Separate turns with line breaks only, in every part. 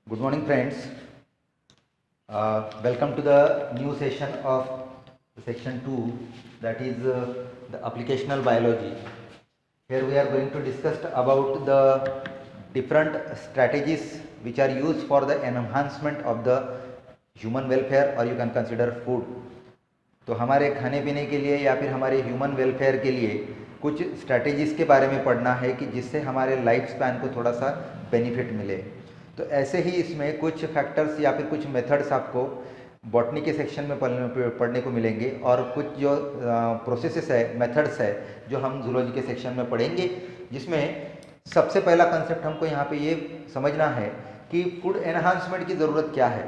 Good morning, friends. Welcome to the new session of section 2, that is the applicational biology. Here we are going to discuss about the different strategies which are used for the enhancement of the human welfare, or you can consider food. तो हमारे खाने पीने के लिए या फिर हमारे human welfare के लिए कुछ स्ट्रैटेजीज़ के बारे में पढ़ना है कि जिससे हमारे लाइफ स्पैन को थोड़ा सा बेनिफिट मिले। तो ऐसे ही इसमें कुछ फैक्टर्स या फिर कुछ मेथड्स आपको बॉटनी के सेक्शन में पढ़ने को मिलेंगे, और कुछ जो प्रोसेसेस है, मेथड्स है, जो हम जूलॉजी के सेक्शन में पढ़ेंगे, जिसमें सबसे पहला कंसेप्ट हमको यहाँ पे ये समझना है कि फूड एनहांसमेंट की ज़रूरत क्या है।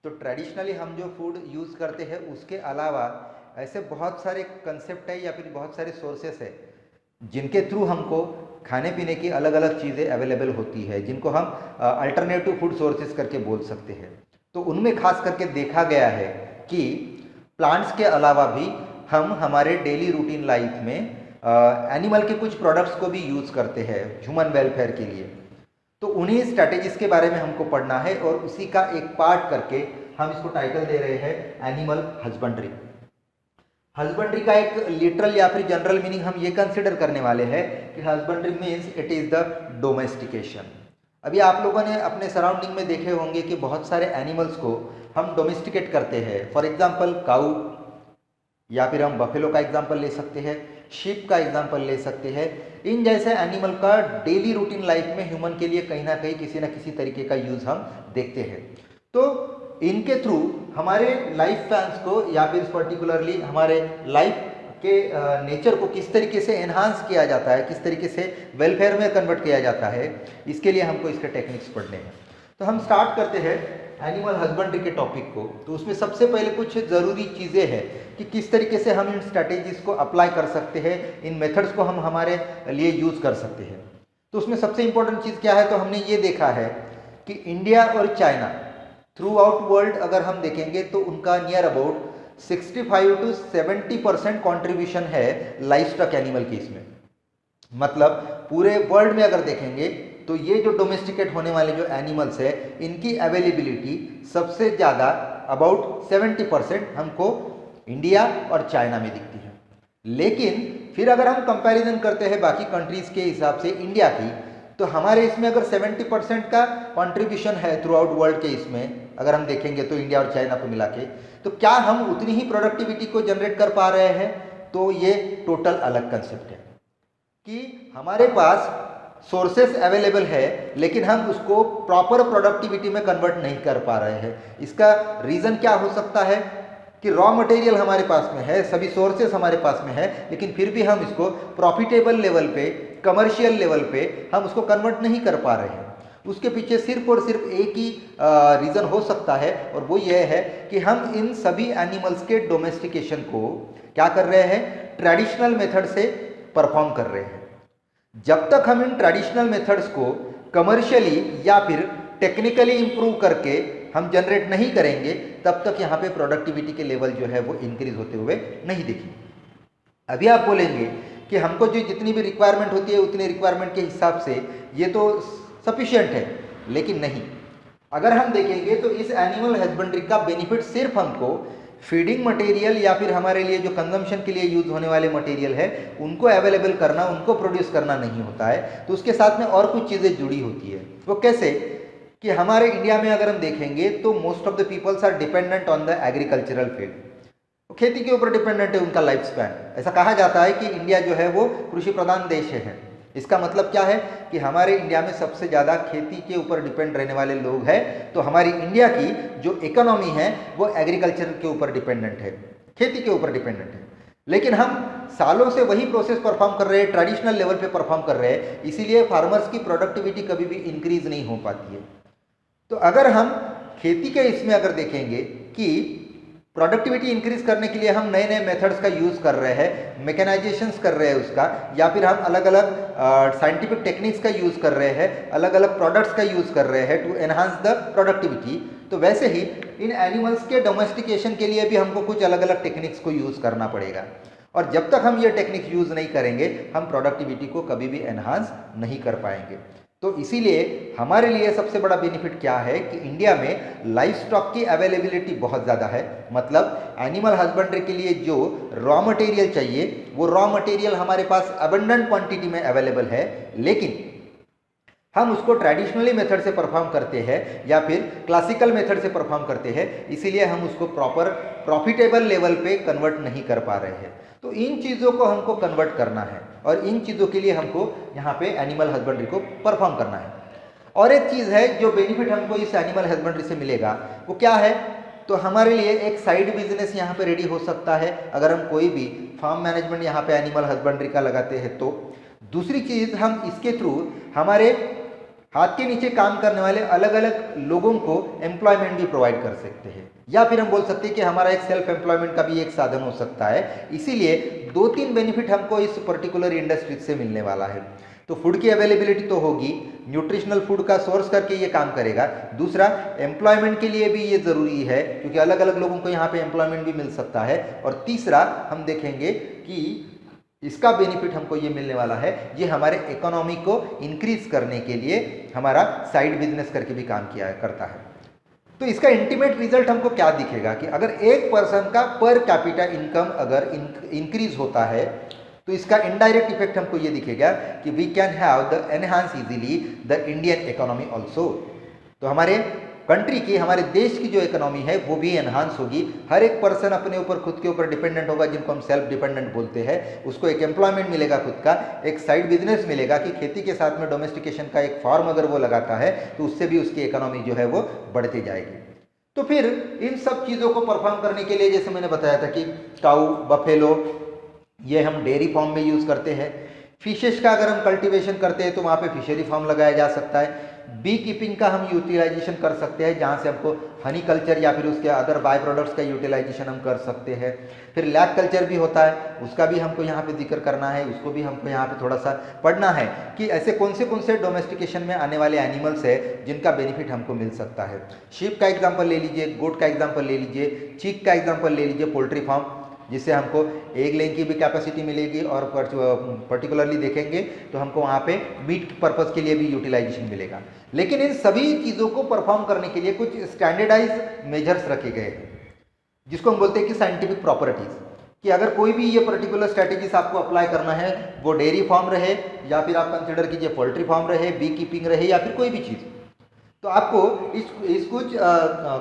तो ट्रेडिशनली हम जो फूड यूज़ करते हैं उसके अलावा ऐसे बहुत सारे कंसेप्ट है या फिर बहुत सारे सोर्सेस है जिनके थ्रू हमको खाने पीने की अलग अलग चीज़ें अवेलेबल होती है, जिनको हम अल्टरनेटिव फूड सोर्सेस करके बोल सकते हैं। तो उनमें खास करके देखा गया है कि प्लांट्स के अलावा भी हम हमारे डेली रूटीन लाइफ में एनिमल के कुछ प्रोडक्ट्स को भी यूज़ करते हैं ह्यूमन वेलफेयर के लिए। तो उन्हीं स्ट्रैटेजीज के बारे में हमको पढ़ना है, और उसी का एक पार्ट करके हम इसको टाइटल दे रहे हैं एनिमल हस्बेंड्री। हस्बेंड्री का एक लिटरल या फिर जनरल मीनिंग हम ये कंसिडर करने वाले हैं कि husbandry means it is the domestication. अभी आप लोगों ने अपने सराउंडिंग में देखे होंगे कि बहुत सारे एनिमल्स को हम डोमेस्टिकेट करते हैं। फॉर एग्जांपल काऊ, या फिर हम बफेलो का एग्जांपल ले सकते हैं, शीप का एग्जांपल ले सकते हैं। इन जैसे एनिमल का डेली रूटीन लाइफ में ह्यूमन के लिए कहीं ना कहीं किसी न किसी तरीके का यूज़ हम देखते हैं। तो इनके थ्रू हमारे लाइफ स्पैन्स को या फिर पर्टिकुलरली हमारे लाइफ के नेचर को किस तरीके से एनहांस किया जाता है, किस तरीके से वेलफेयर में कन्वर्ट किया जाता है, इसके लिए हमको इसके टेक्निक्स पढ़ने हैं। तो हम स्टार्ट करते हैं एनिमल हस्बेंड्री के टॉपिक को। तो उसमें सबसे पहले कुछ ज़रूरी चीज़ें हैं कि किस तरीके से हम इन स्ट्रैटेजीज़ को अप्लाई कर सकते हैं, इन मेथड्स को हम हमारे लिए यूज़ कर सकते हैं। तो उसमें सबसे इंपॉर्टेंट चीज़ क्या है, तो हमने ये देखा है कि इंडिया और चाइना थ्रू आउट वर्ल्ड अगर हम देखेंगे तो उनका नियर अबाउट 65 to 70% कॉन्ट्रीब्यूशन है लाइफ स्टॉक एनिमल के इसमें। मतलब पूरे वर्ल्ड में अगर देखेंगे तो ये जो डोमेस्टिकेट होने वाले जो एनिमल्स है, इनकी अवेलेबिलिटी सबसे ज़्यादा अबाउट 70% हमको इंडिया और चाइना में दिखती है। लेकिन फिर अगर हम कंपैरिजन करते हैं बाकी कंट्रीज़ के हिसाब से इंडिया की, तो हमारे इसमें अगर 70% का कंट्रीब्यूशन है थ्रू आउट वर्ल्ड के इसमें अगर हम देखेंगे तो इंडिया और चाइना को मिला के, तो क्या हम उतनी ही प्रोडक्टिविटी को जनरेट कर पा रहे हैं? तो ये टोटल अलग कंसेप्ट है कि हमारे पास सोर्सेस अवेलेबल है लेकिन हम उसको प्रॉपर प्रोडक्टिविटी में कन्वर्ट नहीं कर पा रहे हैं। इसका रीज़न क्या हो सकता है कि रॉ मटेरियल हमारे पास में है, सभी सोर्सेस हमारे पास में है, लेकिन फिर भी हम इसको प्रॉफिटेबल लेवल पे, कमर्शियल लेवल पे हम उसको कन्वर्ट नहीं कर पा रहे हैं। उसके पीछे सिर्फ और सिर्फ एक ही रीज़न हो सकता है, और वो ये है कि हम इन सभी एनिमल्स के डोमेस्टिकेशन को क्या कर रहे हैं, ट्रेडिशनल मेथड से परफॉर्म कर रहे हैं। जब तक हम इन ट्रेडिशनल मेथड्स को कमर्शियली या फिर टेक्निकली इंप्रूव करके हम जनरेट नहीं करेंगे, तब तक यहाँ पे प्रोडक्टिविटी के लेवल जो है वो इंक्रीज होते हुए नहीं दिखेंगे। अभी आप बोलेंगे कि हमको जो जितनी भी रिक्वायरमेंट होती है उतनी रिक्वायरमेंट के हिसाब से ये तो सफिशिएंट है, लेकिन नहीं। अगर हम देखेंगे तो इस एनिमल हस्बेंड्री का बेनिफिट सिर्फ हमको फीडिंग मटेरियल या फिर हमारे लिए जो कंजम्पशन के लिए यूज होने वाले मटेरियल है उनको अवेलेबल करना, उनको प्रोड्यूस करना नहीं होता है। तो उसके साथ में और कुछ चीज़ें जुड़ी होती है। वो कैसे कि हमारे इंडिया में अगर हम देखेंगे तो most of the peoples are dependent on the agricultural field. खेती के ऊपर डिपेंडेंट है उनका लाइफ स्पैन। ऐसा कहा जाता है कि इंडिया जो है वो कृषि प्रधान देश है। इसका मतलब क्या है कि हमारे इंडिया में सबसे ज़्यादा खेती के ऊपर डिपेंड रहने वाले लोग हैं। तो हमारी इंडिया की जो इकोनॉमी है वो एग्रीकल्चर के ऊपर डिपेंडेंट है, खेती के ऊपर डिपेंडेंट है। लेकिन हम सालों से वही प्रोसेस परफॉर्म कर रहे हैं, ट्रेडिशनल लेवल पे परफॉर्म कर रहे हैं, इसीलिए फार्मर्स की प्रोडक्टिविटी कभी भी इंक्रीज नहीं हो पाती है। तो अगर हम खेती के इसमें अगर देखेंगे कि प्रोडक्टिविटी इंक्रीज करने के लिए हम नए नए मेथड्स का यूज़ कर रहे हैं, मैकेनाइजेशंस कर रहे हैं उसका, या फिर हम अलग अलग साइंटिफिक टेक्निक्स का यूज़ कर रहे हैं, अलग अलग प्रोडक्ट्स का यूज़ कर रहे हैं टू एनहांस द प्रोडक्टिविटी, तो वैसे ही इन एनिमल्स के डोमेस्टिकेशन के लिए भी हमको कुछ अलग अलग टेक्निक्स को यूज़ करना पड़ेगा। और जब तक हम ये टेक्निक यूज़ नहीं करेंगे हम प्रोडक्टिविटी को कभी भी एनहांस नहीं कर पाएंगे। तो इसीलिए हमारे लिए सबसे बड़ा बेनिफिट क्या है कि इंडिया में लाइफ स्टॉक की अवेलेबिलिटी बहुत ज़्यादा है। मतलब एनिमल हस्बेंड्री के लिए जो रॉ मटेरियल चाहिए वो रॉ मटेरियल हमारे पास अबंडेंट क्वांटिटी में अवेलेबल है, लेकिन हम उसको ट्रेडिशनली मेथड से परफॉर्म करते हैं या फिर क्लासिकल मेथड से परफॉर्म करते हैं, इसीलिए हम उसको प्रॉपर प्रॉफिटेबल लेवल पे कन्वर्ट नहीं कर पा रहे हैं। तो इन चीज़ों को हमको कन्वर्ट करना है और इन चीज़ों के लिए हमको यहाँ पे एनिमल हस्बेंड्री को परफॉर्म करना है। और एक चीज़ है जो बेनिफिट हमको इस एनिमल हस्बेंड्री से मिलेगा वो क्या है, तो हमारे लिए एक साइड बिजनेस यहाँ पे रेडी हो सकता है अगर हम कोई भी फार्म मैनेजमेंट यहाँ पे एनिमल हस्बेंड्री का लगाते हैं तो। दूसरी चीज़, हम इसके थ्रू हमारे हाथ के नीचे काम करने वाले अलग अलग लोगों को एम्प्लॉयमेंट भी प्रोवाइड कर सकते हैं, या फिर हम बोल सकते हैं कि हमारा एक सेल्फ एम्प्लॉयमेंट का भी एक साधन हो सकता है। इसीलिए 2-3 बेनिफिट हमको इस पर्टिकुलर इंडस्ट्री से मिलने वाला है। तो फूड की अवेलेबिलिटी तो होगी, न्यूट्रिशनल फूड का सोर्स करके ये काम करेगा। दूसरा, एम्प्लॉयमेंट के लिए भी ये ज़रूरी है क्योंकि अलग अलग लोगों को यहाँ पे एम्प्लॉयमेंट भी मिल सकता है। और तीसरा, हम देखेंगे कि इसका बेनिफिट हमको ये मिलने वाला है, ये हमारे इकोनॉमी को इंक्रीज करने के लिए हमारा साइड बिजनेस करके भी काम किया करता है। तो इसका इंटीमेट रिजल्ट हमको क्या दिखेगा कि अगर एक पर्सन का पर कैपिटा इनकम अगर इंक्रीज होता है तो इसका इनडायरेक्ट इफेक्ट हमको ये दिखेगा कि we can have the enhance easily the Indian economy also. तो हमारे कंट्री की, हमारे देश की जो इकोनॉमी है वो भी एनहांस होगी। हर एक पर्सन अपने ऊपर, खुद के ऊपर डिपेंडेंट होगा, जिनको हम सेल्फ डिपेंडेंट बोलते हैं। उसको एक एम्प्लॉयमेंट मिलेगा, खुद का एक साइड बिजनेस मिलेगा कि खेती के साथ में डोमेस्टिकेशन का एक फार्म अगर वो लगाता है तो उससे भी उसकी इकोनॉमी जो है वो बढ़ती जाएगी। तो फिर इन सब चीज़ों को परफॉर्म करने के लिए, जैसे मैंने बताया था कि काऊ, बफेलो, ये हम डेयरी फार्म में यूज़ करते हैं। फिशेस का अगर हम कल्टीवेशन करते हैं तो वहाँ पे फिशरी फार्म लगाया जा सकता है। बी कीपिंग का हम यूटिलाइजेशन कर सकते हैं, जहाँ से हमको हनी कल्चर या फिर उसके अदर बाय प्रोडक्ट्स का यूटिलाइजेशन हम कर सकते हैं। फिर लैग कल्चर भी होता है, उसका भी हमको यहाँ पे जिक्र करना है, उसको भी हमको यहाँ पे थोड़ा सा पढ़ना है कि ऐसे कौन से डोमेस्टिकेशन में आने वाले एनिमल्स है जिनका बेनिफिट हमको मिल सकता है। शीप का एग्जाम्पल ले लीजिए, गोट का एग्जाम्पल ले लीजिए, चीक का एग्जाम्पल ले लीजिए, पोल्ट्री फार्म, जिससे हमको एग लेइंग की भी कैपेसिटी मिलेगी और पर्टिकुलरली देखेंगे तो हमको वहाँ पे मीट पर्पस के लिए भी यूटिलाइजेशन मिलेगा। लेकिन इन सभी चीज़ों को परफॉर्म करने के लिए कुछ स्टैंडर्डाइज मेजर्स रखे गए हैं, जिसको हम बोलते हैं कि साइंटिफिक प्रॉपर्टीज, कि अगर कोई भी ये पर्टिकुलर स्ट्रैटेजीज आपको अप्लाई करना है, वो डेयरी फार्म रहे या फिर आप कंसिडर कीजिए पोल्ट्री फार्म रहे, बी कीपिंग रहे या फिर कोई भी चीज़, तो आपको इस कुछ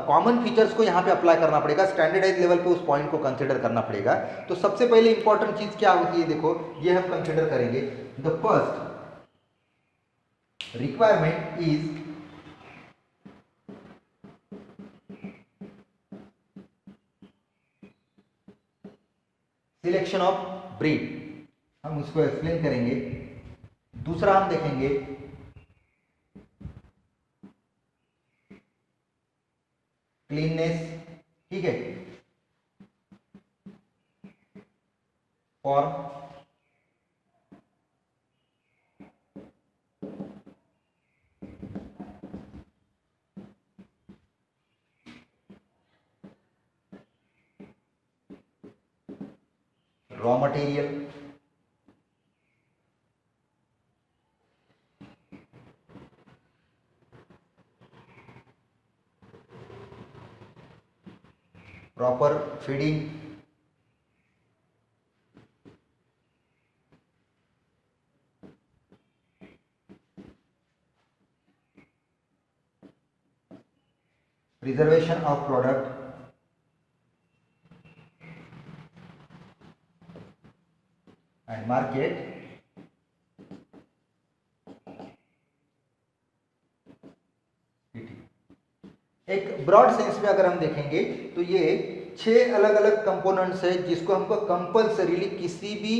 कॉमन फीचर्स को यहाँ पे अप्लाई करना पड़ेगा, स्टैंडर्डाइज लेवल पे उस पॉइंट को कंसिडर करना पड़ेगा। तो सबसे पहले इंपॉर्टेंट चीज क्या होती है, देखो ये हम कंसिडर करेंगे। The first requirement is selection of breed, हम उसको एक्सप्लेन करेंगे। दूसरा हम देखेंगे क्लीननेस, ठीक है, form, raw material, proper feeding, preservation of product, and market, एक ब्रॉड सेंस में अगर हम देखेंगे तो ये 6 अलग अलग कंपोनेंट्स है जिसको हमको कंपल्सरीली किसी भी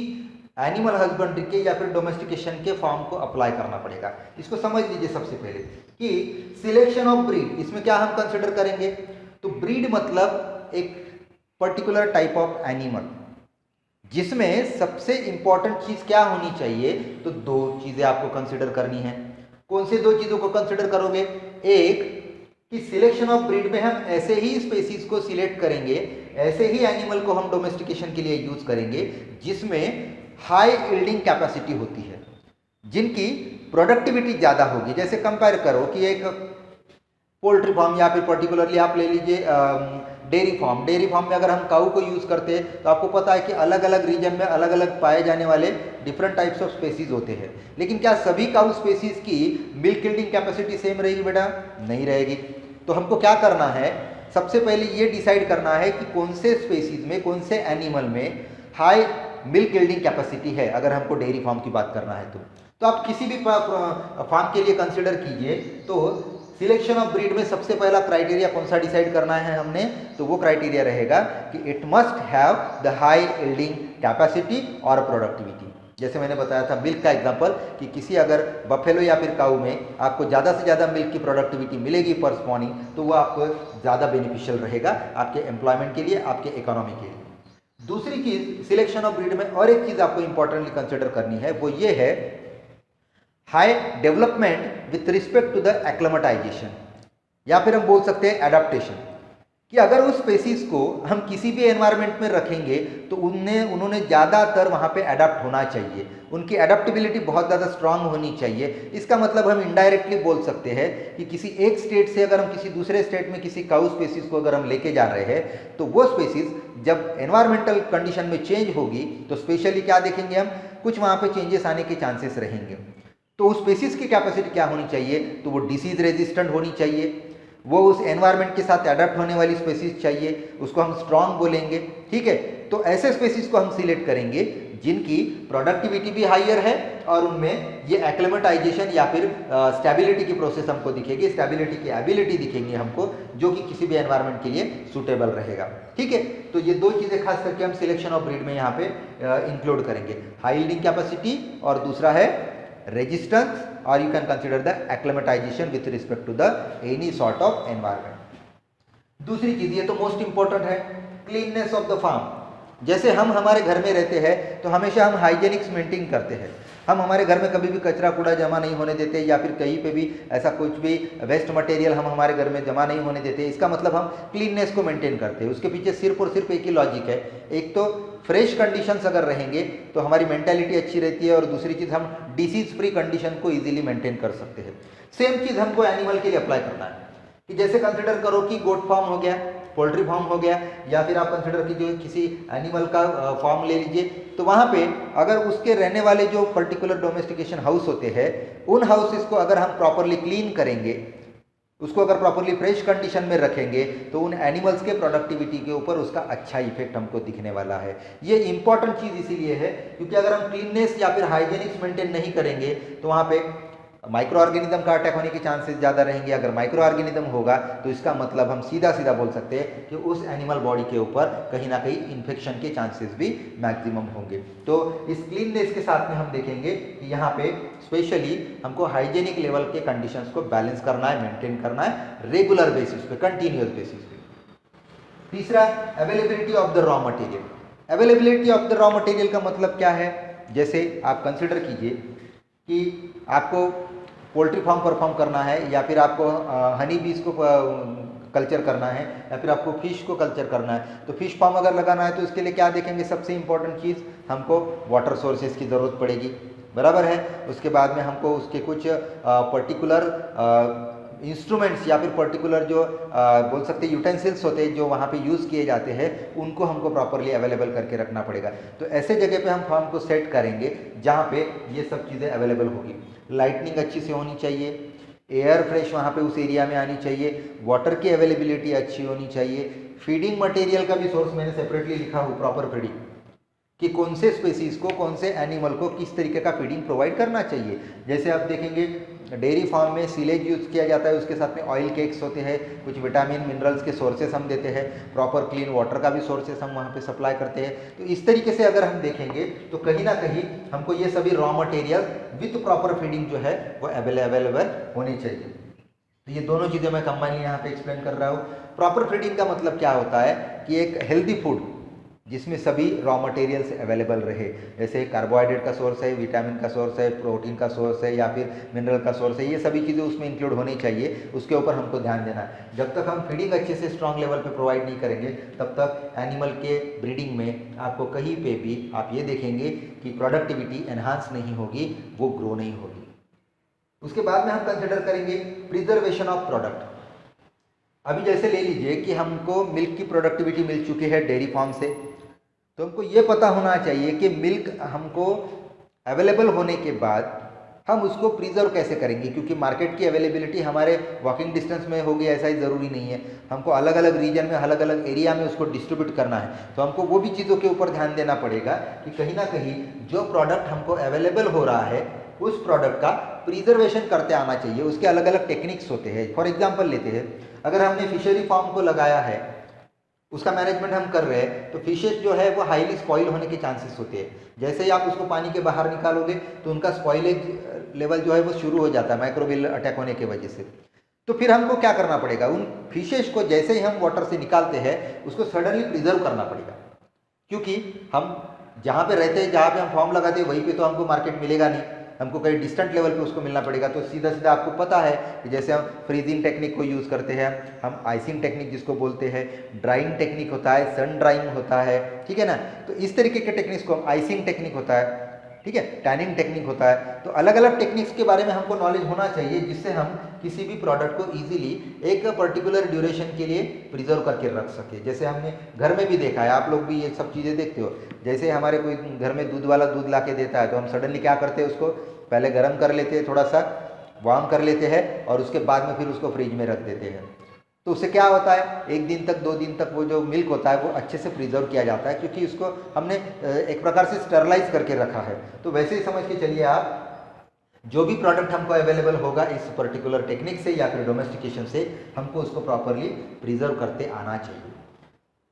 एनिमल हस्बेंड्री के या फिर डोमेस्टिकेशन के फॉर्म को अप्लाई करना पड़ेगा। इसको समझ लीजिए सबसे पहले कि सिलेक्शन ऑफ ब्रीड, इसमें क्या हम कंसिडर करेंगे, तो ब्रीड मतलब एक पर्टिकुलर टाइप ऑफ एनिमल, जिसमें सबसे इंपॉर्टेंट चीज क्या होनी चाहिए, तो 2 चीजें आपको कंसिडर करनी है। कौन से 2 चीजों को कंसिडर करोगे, एक कि सिलेक्शन ऑफ ब्रीड में हम ऐसे ही स्पेसीज को सिलेक्ट करेंगे, ऐसे ही एनिमल को हम डोमेस्टिकेशन के लिए यूज करेंगे जिसमें हाई यील्डिंग कैपेसिटी होती है, जिनकी प्रोडक्टिविटी ज़्यादा होगी। जैसे कंपेयर करो कि एक पोल्ट्री फार्म या फिर पर्टिकुलरली आप ले लीजिए डेयरी फार्म में अगर हम काऊ को यूज़ करते हैं तो आपको पता है कि अलग अलग रीजन में अलग अलग पाए जाने वाले डिफरेंट टाइप्स ऑफ स्पेसीज होते हैं। लेकिन क्या सभी काऊ स्पेसीज की मिल्क यील्डिंग कैपेसिटी सेम रहेगी बेटा? नहीं रहेगी। तो हमको क्या करना है, सबसे पहले ये डिसाइड करना है कि कौन से स्पेसीज में, कौन से एनिमल में हाई मिल्क यील्डिंग कैपेसिटी है। अगर हमको डेयरी फार्म की बात करना है तो आप किसी भी फार्म के लिए कंसिडर कीजिए, तो सिलेक्शन ऑफ ब्रीड में सबसे पहला क्राइटेरिया कौन सा डिसाइड करना है हमने, तो वो क्राइटेरिया रहेगा कि it must have the high yielding capacity और प्रोडक्टिविटी। जैसे मैंने बताया था मिल्क का एग्जांपल कि किसी अगर बफेलो या फिर काऊ में आपको ज़्यादा से ज़्यादा मिल्क की प्रोडक्टिविटी मिलेगी पर स्पॉनिंग, तो वो आपको ज़्यादा बेनिफिशियल रहेगा आपके एम्प्लॉयमेंट के लिए, आपके इकोनॉमी के लिए। दूसरी चीज़ सिलेक्शन ऑफ ब्रीड में और एक चीज़ आपको इंपॉर्टेंटली कंसिडर करनी है, वो ये है high development with respect to the acclimatization, या फिर हम बोल सकते हैं एडाप्टेशन, कि अगर उस स्पेसीज को हम किसी भी एनवायरनमेंट में रखेंगे तो उन्होंने ज़्यादातर वहाँ पे अडाप्ट होना चाहिए, उनकी अडेप्टेबिलिटी बहुत ज़्यादा स्ट्रांग होनी चाहिए। इसका मतलब हम इनडायरेक्टली बोल सकते हैं कि किसी एक स्टेट से अगर हम किसी दूसरे स्टेट में किसी काऊ स्पेसीज को अगर हम लेके जा रहे हैं तो वो स्पेसीज जब एनवायरमेंटल कंडीशन में चेंज होगी तो स्पेशली क्या देखेंगे हम, कुछ वहाँ पे चेंजेस आने के चांसेस रहेंगे। तो उस स्पेसीज की कैपेसिटी क्या होनी चाहिए, तो वो डिसीज रेजिस्टेंट होनी चाहिए, वो उस एनवायरनमेंट के साथ अडेप्ट होने वाली स्पेसीज चाहिए, उसको हम स्ट्रांग बोलेंगे। ठीक है, तो ऐसे स्पेसीज को हम सिलेक्ट करेंगे जिनकी प्रोडक्टिविटी भी हाइयर है और उनमें ये एक्लेमेटाइजेशन या फिर स्टेबिलिटी की प्रोसेस हमको दिखेगी, स्टेबिलिटी की एबिलिटी दिखेंगी हमको, जो कि किसी भी एनवायरनमेंट के लिए सूटेबल रहेगा। ठीक है, तो ये दो चीज़ें खास करके हम सिलेक्शन ऑफ ब्रीड में यहाँ पे इंक्लूड करेंगे, हाई यील्डिंग कैपेसिटी और दूसरा है resistance, or you can consider the acclimatization with respect to the any sort of environment. दूसरी चीज, ये तो मोस्ट इंपॉर्टेंट है, क्लीननेस ऑफ द फार्म। जैसे हम हमारे घर में रहते हैं तो हमेशा हम हाइजेनिक्स मेंटेन करते हैं, हम हमारे घर में कभी भी कचरा कूड़ा जमा नहीं होने देते या फिर कहीं पे भी ऐसा कुछ भी वेस्ट मटेरियल हम हमारे घर में जमा नहीं होने देते। इसका मतलब हम क्लीननेस को मेंटेन करते हैं। उसके पीछे सिर्फ और सिर्फ एक ही लॉजिक है, एक तो फ्रेश कंडीशंस अगर रहेंगे तो हमारी मेंटालिटी अच्छी रहती है और दूसरी चीज़ हम डिसीज फ्री कंडीशन को इजीली मेंटेन कर सकते हैं। सेम चीज़ हमको एनिमल के लिए अप्लाई करना है कि जैसे कंसिडर करो कि गोट फार्म हो गया, पोल्ट्री फार्म हो गया, या फिर आप कंसिडर कीजिए किसी एनिमल का फार्म ले लीजिए, तो वहाँ पे अगर उसके रहने वाले जो पर्टिकुलर डोमेस्टिकेशन हाउस होते हैं उन हाउसेस को अगर हम प्रॉपरली क्लीन करेंगे, उसको अगर प्रॉपरली फ्रेश कंडीशन में रखेंगे तो उन एनिमल्स के प्रोडक्टिविटी के ऊपर उसका अच्छा इफेक्ट हमको दिखने वाला है। ये इंपॉर्टेंट चीज़ इसीलिए है क्योंकि अगर हम क्लीननेस या फिर हाइजेनिक्स मेंटेन नहीं करेंगे तो वहाँ पे माइक्रो ऑर्गेनिज्म का अटैक होने के चांसेस ज़्यादा रहेंगे। अगर माइक्रो ऑर्गेनिज्म होगा तो इसका मतलब हम सीधा सीधा बोल सकते हैं कि उस एनिमल बॉडी के ऊपर कहीं ना कहीं इन्फेक्शन के चांसेस भी मैक्सिमम होंगे। तो इस क्लीननेस के साथ में हम देखेंगे कि यहाँ पे स्पेशली हमको हाइजेनिक लेवल के कंडीशंस को बैलेंस करना है, मेंटेन करना है रेगुलर बेसिस पे, कंटिन्यूअस बेसिस पे। तीसरा, availability of the raw material. Availability of the raw material का मतलब क्या है, जैसे आप कंसिडर कीजिए कि आपको पोल्ट्री फार्म परफॉर्म करना है या फिर आपको हनी बीज को कल्चर करना है या फिर आपको फिश को कल्चर करना है, तो फिश फार्म अगर लगाना है तो इसके लिए क्या देखेंगे, सबसे इंपॉर्टेंट चीज़ हमको वाटर सोर्सेज की ज़रूरत पड़ेगी, बराबर है। उसके बाद में हमको उसके कुछ पर्टिकुलर इंस्ट्रूमेंट्स या फिर पर्टिकुलर जो बोल सकते हैं यूटेंसिल्स होते हैं जो वहाँ पे यूज़ किए जाते हैं, उनको हमको प्रॉपरली अवेलेबल करके रखना पड़ेगा। तो ऐसे जगह पे हम फार्म को सेट करेंगे जहाँ पे ये सब चीज़ें अवेलेबल होगी। लाइटनिंग अच्छी से होनी चाहिए, एयर फ्रेश वहाँ पे उस एरिया में आनी चाहिए, वाटर की अवेलेबिलिटी अच्छी होनी चाहिए, फीडिंग मटेरियल का भी सोर्स मैंने सेपरेटली लिखा हूँ, प्रॉपर फीडिंग कि कौन से स्पेसीज को, कौन से एनिमल को किस तरीके का फीडिंग प्रोवाइड करना चाहिए। जैसे आप देखेंगे डेयरी फार्म में सीलेज यूज़ किया जाता है, उसके साथ में ऑयल केक्स होते हैं, कुछ विटामिन मिनरल्स के सोर्सेस हम देते हैं, प्रॉपर क्लीन वाटर का भी सोर्सेस हम वहाँ पे सप्लाई करते हैं। तो इस तरीके से अगर हम देखेंगे तो कहीं ना कहीं हमको ये सभी raw material with proper feeding जो है वो अवेलेबल होनी चाहिए। तो ये दोनों चीज़ें मैं कंबाइनली यहाँ पे एक्सप्लेन कर रहा हूँ। प्रॉपर फीडिंग का मतलब क्या होता है कि एक हेल्दी फूड जिसमें सभी रॉ मटेरियल्स अवेलेबल रहे, जैसे कार्बोहाइड्रेट का सोर्स है, विटामिन का सोर्स है, प्रोटीन का सोर्स है या फिर मिनरल का सोर्स है, ये सभी चीज़ें उसमें इंक्लूड होनी चाहिए, उसके ऊपर हमको ध्यान देना है। जब तक हम फीडिंग अच्छे से स्ट्रॉन्ग लेवल पे प्रोवाइड नहीं करेंगे तब तक एनिमल के ब्रीडिंग में आपको कहीं पे भी आप ये देखेंगे कि प्रोडक्टिविटी एनहांस नहीं होगी, वो ग्रो नहीं होगी। उसके बाद में हम कंसिडर करेंगे प्रिजर्वेशन ऑफ प्रोडक्ट। अभी जैसे ले लीजिए कि हमको मिल्क की प्रोडक्टिविटी मिल चुकी है डेयरी फार्म से, तो हमको ये पता होना चाहिए कि मिल्क हमको अवेलेबल होने के बाद हम उसको प्रिजर्व कैसे करेंगे, क्योंकि मार्केट की अवेलेबिलिटी हमारे वॉकिंग डिस्टेंस में होगी ऐसा ही ज़रूरी नहीं है, हमको अलग अलग रीजन में अलग अलग एरिया में उसको डिस्ट्रीब्यूट करना है। तो हमको वो भी चीज़ों के ऊपर ध्यान देना पड़ेगा कि कहीं ना कहीं जो प्रोडक्ट हमको अवेलेबल हो रहा है उस प्रोडक्ट का प्रिजर्वेशन करते आना चाहिए। उसके अलग अलग टेक्निक्स होते हैं। फॉर एग्जाम्पल लेते हैं, अगर हमने फिशरी फार्म को लगाया है, उसका मैनेजमेंट हम कर रहे हैं, तो फिशेस जो है वो हाईली स्पॉइल होने के चांसेस होते हैं। जैसे ही आप उसको पानी के बाहर निकालोगे तो उनका स्पॉइलेज लेवल जो है वो शुरू हो जाता है माइक्रोबियल अटैक होने की वजह से। तो फिर हमको क्या करना पड़ेगा, उन फिशेस को जैसे ही हम वाटर से निकालते हैं उसको सडनली प्रिजर्व करना पड़ेगा, क्योंकि हम जहाँ पे रहते हैं, जहाँ पे हम फार्म लगाते हैं, वहीं पे तो हमको मार्केट मिलेगा नहीं, हमको कहीं डिस्टेंट लेवल पे उसको मिलना पड़ेगा। तो सीधा सीधा आपको पता है कि जैसे हम फ्रीजिंग टेक्निक को यूज़ करते हैं, हम आइसिंग टेक्निक जिसको बोलते हैं, ड्राइंग टेक्निक होता है, सन ड्राइंग होता है, ठीक है ना। तो इस तरीके के टेक्निक्स को हम आइसिंग टेक्निक होता है, ठीक है, टैनिंग टेक्निक होता है। तो अलग अलग टेक्निक्स के बारे में हमको नॉलेज होना चाहिए, जिससे हम किसी भी प्रोडक्ट को इजीली एक पर्टिकुलर ड्यूरेशन के लिए प्रिजर्व करके रख सके। जैसे हमने घर में भी देखा है, आप लोग भी ये सब चीज़ें देखते हो, जैसे हमारे कोई घर में दूध वाला दूध ला के देता है तो हम सडनली क्या करते हैं, उसको पहले गर्म कर लेते हैं, थोड़ा सा वार्म कर लेते हैं और उसके बाद में फिर उसको फ्रिज में रख देते हैं। तो उससे क्या होता है, एक दिन तक 2 दिन तक वो जो मिल्क होता है वो अच्छे से प्रिजर्व किया जाता है, क्योंकि उसको हमने एक प्रकार से स्टरलाइज करके रखा है। तो वैसे ही समझ के चलिए आप, जो भी प्रोडक्ट हमको अवेलेबल होगा इस पर्टिकुलर टेक्निक से या फिर डोमेस्टिकेशन से, हमको उसको प्रॉपरली प्रिजर्व करते आना चाहिए।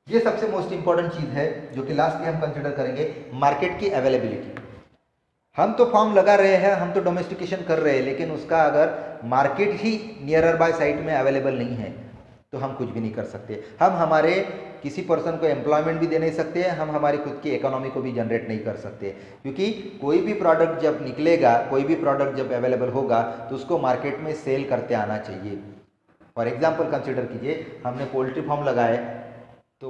ये सबसे मोस्ट इंपॉर्टेंट चीज़ है जो कि लास्ट में हम कंसिडर करेंगे, मार्केट की अवेलेबिलिटी। हम तो फार्म लगा रहे हैं, हम तो डोमेस्टिकेशन कर रहे हैं, लेकिन उसका अगर मार्केट ही नियरर बाय साइट में अवेलेबल नहीं है तो हम कुछ भी नहीं कर सकते। हम हमारे किसी पर्सन को एम्प्लॉयमेंट भी दे नहीं सकते हैं, हम हमारी खुद की इकोनॉमी को भी जनरेट नहीं कर सकते, क्योंकि कोई भी प्रोडक्ट जब निकलेगा, कोई भी प्रोडक्ट जब अवेलेबल होगा तो उसको मार्केट में सेल करते आना चाहिए। फॉर एग्जाम्पल कंसिडर कीजिए, हमने पोल्ट्री फार्म लगाए, तो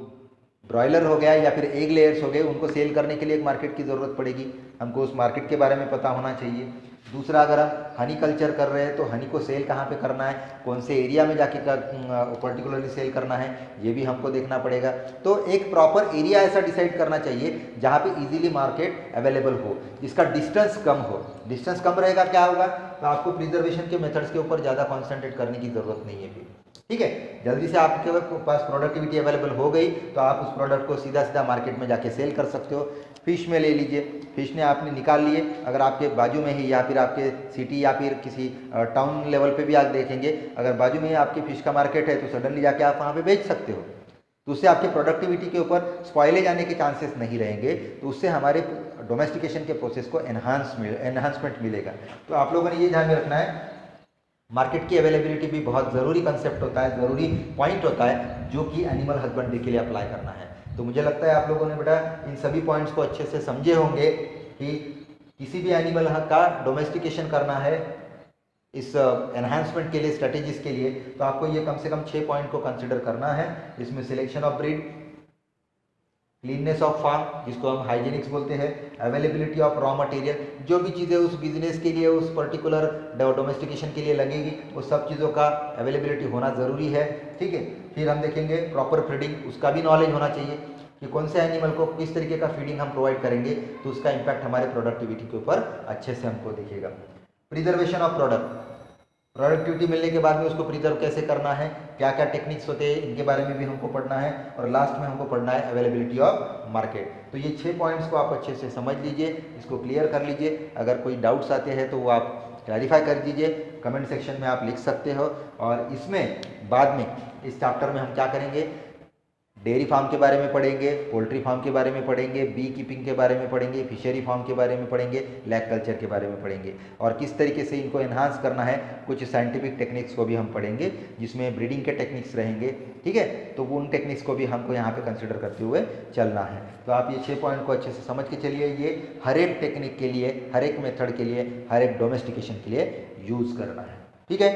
ब्रॉयलर हो गया या फिर एग लेयर्स हो गए, उनको सेल करने के लिए एक मार्केट की ज़रूरत पड़ेगी, हमको उस मार्केट के बारे में पता होना चाहिए। दूसरा, अगर हम हनी कल्चर कर रहे हैं तो हनी को सेल कहाँ पे करना है, कौन से एरिया में जाके पर्टिकुलरली सेल करना है, ये भी हमको देखना पड़ेगा। तो एक प्रॉपर एरिया ऐसा डिसाइड करना चाहिए जहाँ पे इजीली मार्केट अवेलेबल हो, जिसका डिस्टेंस कम हो। डिस्टेंस कम रहेगा, क्या होगा, तो आपको प्रिजर्वेशन के मेथड्स के ऊपर ज़्यादा कॉन्सेंट्रेट करने की ज़रूरत नहीं है फिर, ठीक है। जल्दी से आपके पास प्रोडक्टिविटी अवेलेबल हो गई तो आप उस प्रोडक्ट को सीधा सीधा मार्केट में जाके सेल कर सकते हो। फिश में ले लीजिए, फिश ने आपने निकाल लिए, अगर आपके बाजू में ही या फिर आपके सिटी या फिर किसी टाउन लेवल पे भी आप देखेंगे, अगर बाजू में ही आपकी फिश का मार्केट है तो सडनली जाके आप वहाँ पे बेच सकते हो, तो उससे आपके प्रोडक्टिविटी के ऊपर स्पॉइलेज आने के चांसेस नहीं रहेंगे, तो उससे हमारे डोमेस्टिकेशन के प्रोसेस को एनहांसमेंट मिलेगा। तो आप लोगों ने ये ध्यान में रखना है, मार्केट की अवेलेबिलिटी भी बहुत ज़रूरी कंसेप्ट होता है, ज़रूरी पॉइंट होता है, जो कि एनिमल हस्बेंड्री के लिए अप्लाई करना है। तो मुझे लगता है आप लोगों ने बेटा इन सभी पॉइंट्स को अच्छे से समझे होंगे कि किसी भी एनिमल का डोमेस्टिकेशन करना है इस एनहांसमेंट के लिए, स्ट्रेटेजीज के लिए, तो आपको ये कम से कम 6 पॉइंट को कंसिडर करना है। इसमें selection of breed, cleanness of farm जिसको हम हाइजीनिक्स बोलते हैं, अवेलेबिलिटी ऑफ रॉ मटेरियल, जो भी चीज़ें उस बिजनेस के लिए, उस पर्टिकुलर डोमेस्टिकेशन के लिए लगेगी, वो सब चीज़ों का अवेलेबिलिटी होना ज़रूरी है, ठीक है। फिर हम देखेंगे प्रॉपर फीडिंग, उसका भी नॉलेज होना चाहिए कि कौन से एनिमल को किस तरीके का फीडिंग हम प्रोवाइड करेंगे तो उसका इम्पैक्ट हमारे प्रोडक्टिविटी के ऊपर अच्छे से हमको दिखेगा। प्रिजर्वेशन ऑफ प्रोडक्टिविटी मिलने के बाद में उसको प्रिजर्व कैसे करना है, क्या क्या टेक्निक्स होते हैं, इनके बारे में भी हमको पढ़ना है, और लास्ट में हमको पढ़ना है अवेलेबिलिटी ऑफ मार्केट। तो ये 6 पॉइंट्स को आप अच्छे से समझ लीजिए, इसको क्लियर कर लीजिए। अगर कोई डाउट्स आते हैं तो वो आप क्लैरिफाई कर दीजिए, कमेंट सेक्शन में आप लिख सकते हो। और इसमें बाद में इस चैप्टर में हम क्या करेंगे, डेयरी फार्म के बारे में पढ़ेंगे, पोल्ट्री फार्म के बारे में पढ़ेंगे, बी कीपिंग के बारे में पढ़ेंगे, फिशरी फार्म के बारे में पढ़ेंगे, लैग कल्चर के बारे में पढ़ेंगे, और किस तरीके से इनको एनहांस करना है, कुछ साइंटिफिक टेक्निक्स को भी हम पढ़ेंगे, जिसमें ब्रीडिंग के टेक्निक्स रहेंगे, ठीक है। तो वो उन टेक्निक्स को भी हमको यहाँ पे कंसिडर करते हुए चलना है। तो आप ये 6 पॉइंट को अच्छे से समझ के चलिए। ये हर एक टेक्निक के लिए, हर एक मेथड के लिए, हर एक डोमेस्टिकेशन के लिए यूज़ करना है, ठीक है।